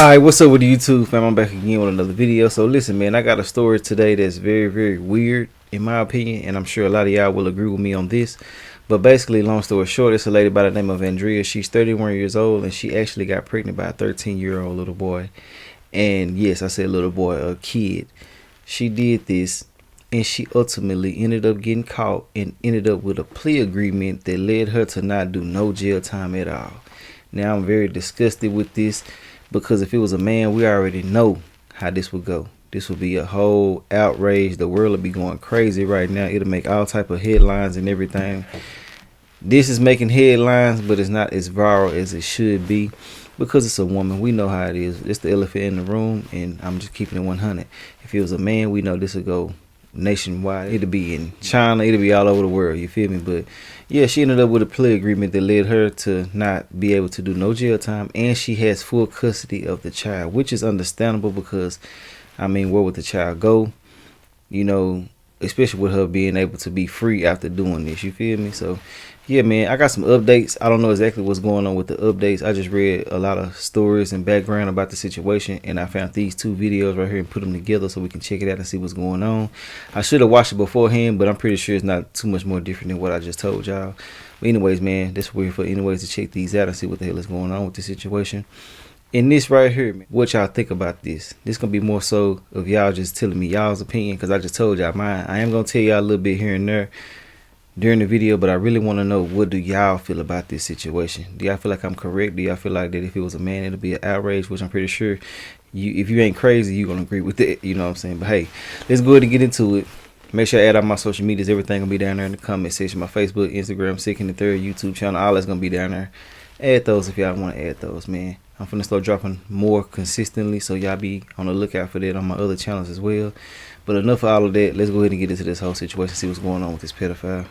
Alright, what's up with the YouTube fam? I'm back again with another video. So listen, man, I got a story today that's very, very weird in my opinion, and I'm sure a lot of y'all will agree with me on this. But basically, long story short, it's a lady by the name of Andrea. She's 31 years old, and she actually got pregnant by a 13-year-old little boy. And yes, I said little boy, a kid. She did this, and she ultimately ended up getting caught and ended up with a plea agreement that led her to not do no jail time at all. Now, I'm very disgusted with this, because if it was a man, we already know how this would go. This would be a whole outrage. The world would be going crazy right now. It'll make all type of headlines and everything. This is making headlines, but it's not as viral as it should be, because it's a woman. We know how it is. It's the elephant in the room, and I'm just keeping it 100. If it was a man, we know this would go nationwide. It'll be in China. It'll be all over the world. You feel me? But yeah, she ended up with a plea agreement that led her to not be able to do no jail time, and she has full custody of the child, which is understandable because, I mean, where would the child go? You know, especially with her being able to be free after doing this. You feel me? So yeah, man, I got some updates. I don't know exactly what's going on with the updates. I just read a lot of stories and background about the situation, and I found these two videos right here and put them together so we can check it out and see what's going on. I should have watched it beforehand, but I'm pretty sure it's not too much more different than what I just told y'all. But anyways, man, that's weird for anyways to check these out and see what the hell is going on with the situation. And this right here, man, what y'all think about this? This gonna be more so of y'all just telling me y'all's opinion, because I just told y'all mine. I am gonna tell y'all a little bit here and there during the video, but I really want to know, what do y'all feel about this situation? Do y'all feel like I'm correct? Do y'all feel like that if it was a man, it'll be an outrage? Which I'm pretty sure if you ain't crazy, you're gonna agree with it. You know what I'm saying? But hey, let's go ahead and get into it. Make sure I add all my social medias. Everything gonna be down there in the comment section. My Facebook, Instagram, Second and Third, YouTube channel, all that's gonna be down there. Add those if y'all want to add those, man. I'm finna start dropping more consistently, so y'all be on the lookout for that on my other channels as well. But enough of all of that. Let's go ahead and get into this whole situation, see what's going on with this pedophile.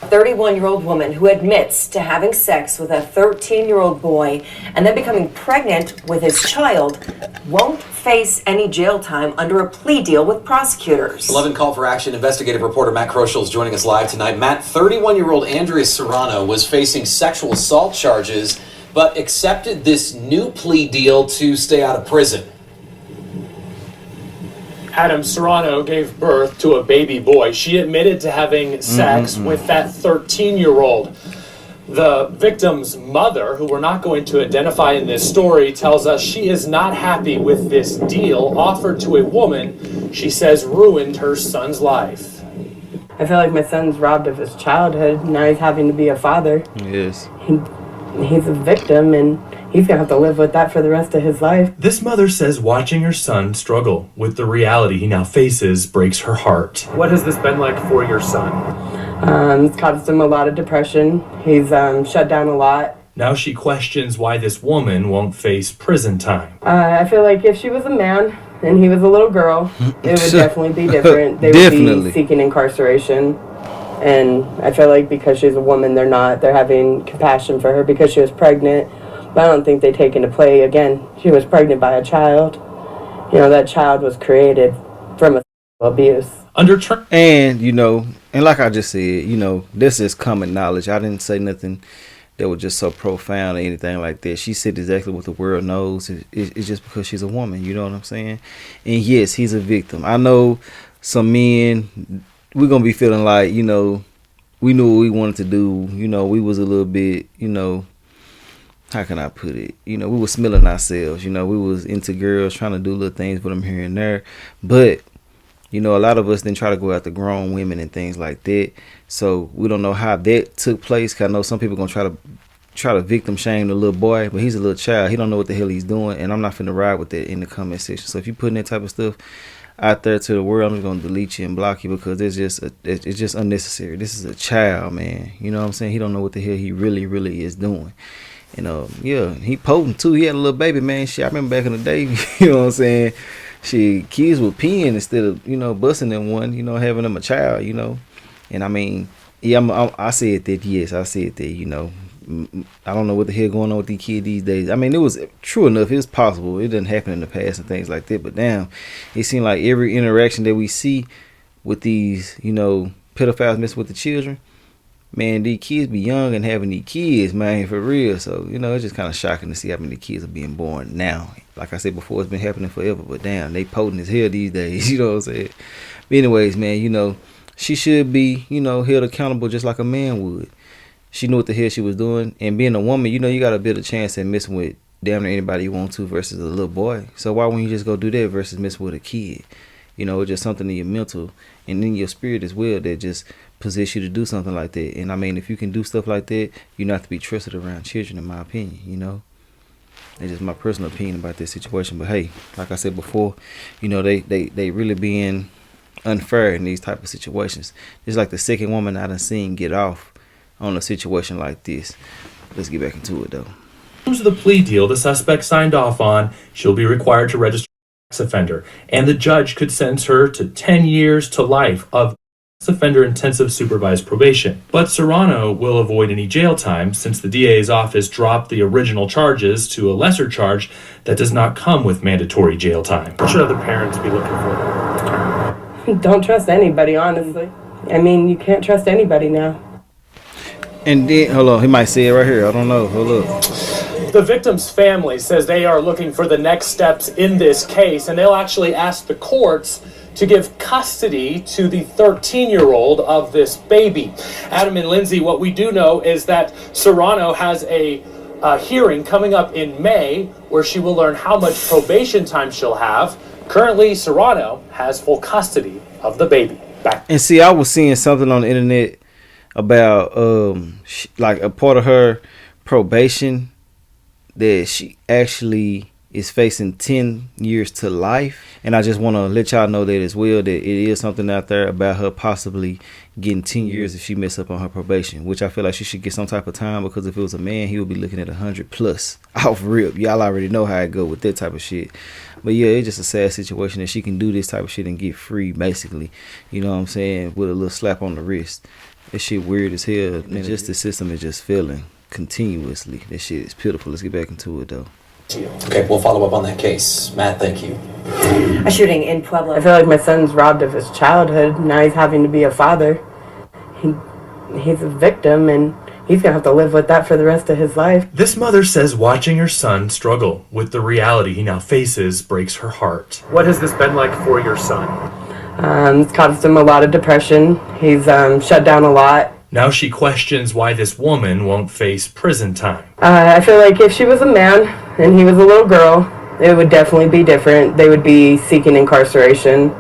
A 31-year-old woman who admits to having sex with a 13-year-old boy and then becoming pregnant with his child won't face any jail time under a plea deal with prosecutors. 11 Call for Action investigative reporter Matt Kroschel is joining us live tonight. Matt, 31-year-old Andrea Serrano was facing sexual assault charges, but accepted this new plea deal to stay out of prison. Adam Serrano gave birth to a baby boy. She admitted to having sex with that 13-year-old. The victim's mother, who we're not going to identify in this story, tells us she is not happy with this deal offered to a woman she says ruined her son's life. I feel like my son's robbed of his childhood. Now he's having to be a father. Yes. He's a victim, and he's gonna have to live with that for the rest of his life. This mother says watching her son struggle with the reality he now faces breaks her heart. What has this been like for your son? It's caused him a lot of depression. He's shut down a lot. Now she questions why this woman won't face prison time. I feel like if she was a man and he was a little girl, it would definitely be different. They would be seeking incarceration. And I feel like because she's a woman, they're having compassion for her because she was pregnant. But I don't think they take into play, again, she was pregnant by a child. You know, that child was created from abuse. And, you know, and like I just said, you know, this is common knowledge. I didn't say nothing that was just so profound or anything like that. She said exactly what the world knows. It's just because she's a woman, you know what I'm saying? And yes, he's a victim. I know some men, we're going to be feeling like, you know, we knew what we wanted to do. You know, we was a little bit, you know, how can I put it? You know, we were smelling ourselves. You know, we was into girls, trying to do little things for them here and there. But, you know, a lot of us didn't try to go after grown women and things like that. So we don't know how that took place. Cause I know some people going to try to victim shame the little boy, but he's a little child. He don't know what the hell he's doing. And I'm not finna ride with that in the comment section. So if you putting that type of stuff out there to the world, I'm just gonna delete you and block you, because it's just unnecessary. This is a child, man. You know what I'm saying? He don't know what the hell he really is doing. And yeah, he potent too. He had a little baby, man. Shit, I remember back in the day, you know what I'm saying? Shit, kids were peeing instead of, you know, busting them one, you know, having them a child, you know. And I mean, yeah, I said that, yes, I said that, you know. I don't know what the hell going on with these kids these days. I mean, it was true enough. It was possible. It didn't happen in the past and things like that. But now, it seemed like every interaction that we see with these, you know, pedophiles messing with the children, man, these kids be young and having these kids, man, for real. So, you know, it's just kind of shocking to see how many kids are being born now Like I said before, it's been happening forever. But damn, they potent as hell these days. You know what I'm saying? But anyways, man, you know, she should be, you know, held accountable just like a man would. She knew what the hell she was doing. And being a woman, you know, you got a bit of chance at messing with damn near anybody you want to versus a little boy. So why wouldn't you just go do that versus mess with a kid? You know, it's just something in your mental and in your spirit as well that just possess you to do something like that. And I mean, if you can do stuff like that, you not have to be trusted around children, in my opinion, you know. It's just my personal opinion about this situation. But hey, like I said before, you know, they really being unfair in these type of situations. It's like the second woman I done seen get off on a situation like this. Let's get back into it though. In terms of the plea deal the suspect signed off on, she'll be required to register as a sex offender, and the judge could sentence her to 10 years to life of sex offender intensive supervised probation. But Serrano will avoid any jail time since the DA's office dropped the original charges to a lesser charge that does not come with mandatory jail time. What should other parents be looking for? Don't trust anybody, honestly. I mean, you can't trust anybody now. And then, hold on, he might say it right here. I don't know. Hold up. The victim's family says they are looking for the next steps in this case, and they'll actually ask the courts to give custody to the 13-year-old of this baby. Adam and Lindsay, what we do know is that Serrano has a hearing coming up in May where she will learn how much probation time she'll have. Currently, Serrano has full custody of the baby. Back. And see, I was seeing something on the internet about like a part of her probation that she actually is facing 10 years to life. And I just want to let y'all know that as well, that it is something out there about her possibly getting 10 years if she mess up on her probation, which I feel like she should get some type of time, because if it was a man, he would be looking at 100 plus off rip. Y'all already know how it go with that type of shit. But yeah, it's just a sad situation that she can do this type of shit and get free, basically. You know what I'm saying? With a little slap on the wrist. That shit weird as hell. The justice system is just failing continuously. That shit is pitiful. Let's get back into it though. Okay, we'll follow up on that case. Matt, thank you. A shooting in Pueblo. I feel like my son's robbed of his childhood. Now he's having to be a father. He's a victim, and he's going to have to live with that for the rest of his life. This mother says watching her son struggle with the reality he now faces breaks her heart. What has this been like for your son? It's caused him a lot of depression. He's shut down a lot. Now she questions why this woman won't face prison time. I feel like if she was a man and he was a little girl, it would definitely be different. They would be seeking incarceration.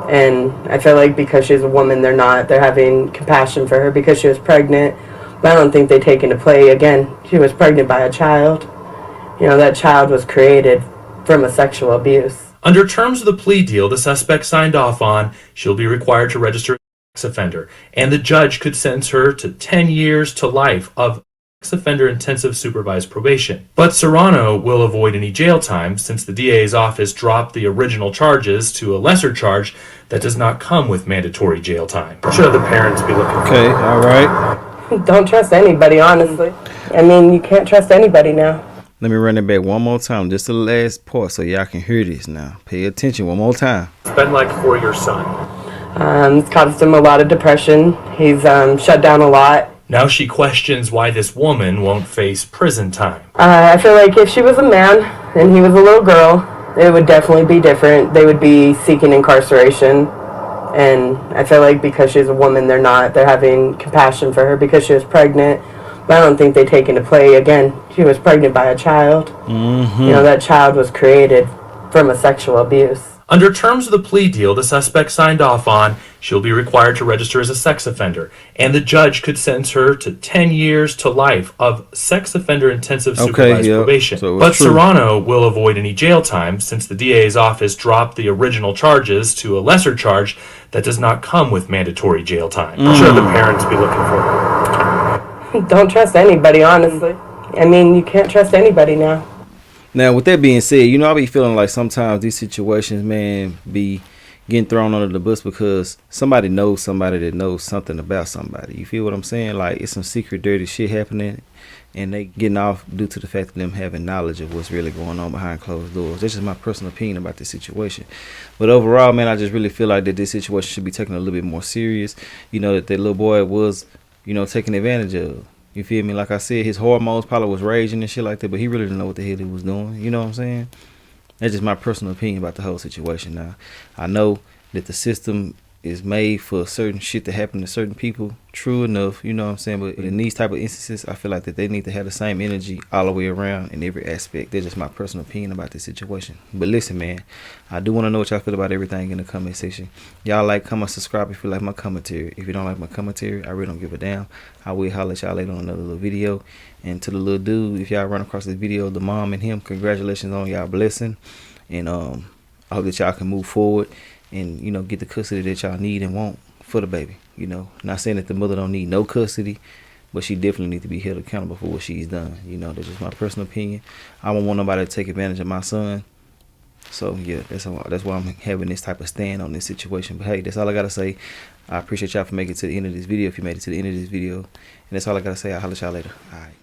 And I feel like because she's a woman, they're not. They're having compassion for her because she was pregnant. But I don't think they take into play, again, she was pregnant by a child. You know, that child was created from a sexual abuse. Under terms of the plea deal the suspect signed off on, she'll be required to register as a sex offender, and the judge could sentence her to 10 years to life of sex offender intensive supervised probation. But Serrano will avoid any jail time since the DA's office dropped the original charges to a lesser charge that does not come with mandatory jail time. What should other parents be looking for? Okay, all right. Don't trust anybody, honestly. I mean, you can't trust anybody now. Let me run it back one more time, just the last part, so y'all can hear this now. Pay attention one more time. It's been like for your son. It's caused him a lot of depression. He's shut down a lot. Now she questions why this woman won't face prison time. I feel like if she was a man and he was a little girl, it would definitely be different. They would be seeking incarceration. And I feel like because she's a woman, they're not. They're having compassion for her because she was pregnant. But I don't think they take into play, again, she was pregnant by a child. Mm-hmm. You know, that child was created from a sexual abuse. Under terms of the plea deal the suspect signed off on, she'll be required to register as a sex offender, and the judge could sentence her to 10 years to life of sex offender intensive supervised probation. But Serrano will avoid any jail time since the DA's office dropped the original charges to a lesser charge that does not come with mandatory jail time. What should other parents be looking for? Don't trust anybody, honestly. I mean, you can't trust anybody now. Now, with that being said, you know, I be feeling like sometimes these situations, man, be getting thrown under the bus because somebody knows somebody that knows something about somebody. You feel what I'm saying? Like, it's some secret, dirty shit happening, and they getting off due to the fact of them having knowledge of what's really going on behind closed doors. That's just my personal opinion about this situation. But overall, man, I just really feel like that this situation should be taken a little bit more serious. You know, that little boy was, you know, taken advantage of. You feel me? Like I said, his hormones probably was raging and shit like that, but he really didn't know what the hell he was doing. You know what I'm saying? That's just my personal opinion about the whole situation. Now, I know that the system is made for certain shit to happen to certain people. True enough, you know what I'm saying? But in these type of instances, I feel like that they need to have the same energy all the way around in every aspect. That's just my personal opinion about this situation. But listen, man, I do want to know what y'all feel about everything in the comment section. Y'all like, comment, subscribe if you like my commentary. If you don't like my commentary, I really don't give a damn. I will holler at y'all later on another little video. And to the little dude, if y'all run across this video, the mom and him, congratulations on y'all blessing. And I hope that y'all can move forward and, you know, get the custody that y'all need and want for the baby. You know, not saying that the mother don't need no custody, but she definitely needs to be held accountable for what she's done. You know, that's just my personal opinion. I don't want nobody to take advantage of my son. So yeah, that's why I'm having this type of stand on this situation. But hey, that's all I gotta say. I appreciate y'all for making it to the end of this video. If you made it to the end of this video, and that's all I gotta say. I'll holler at y'all later. All right.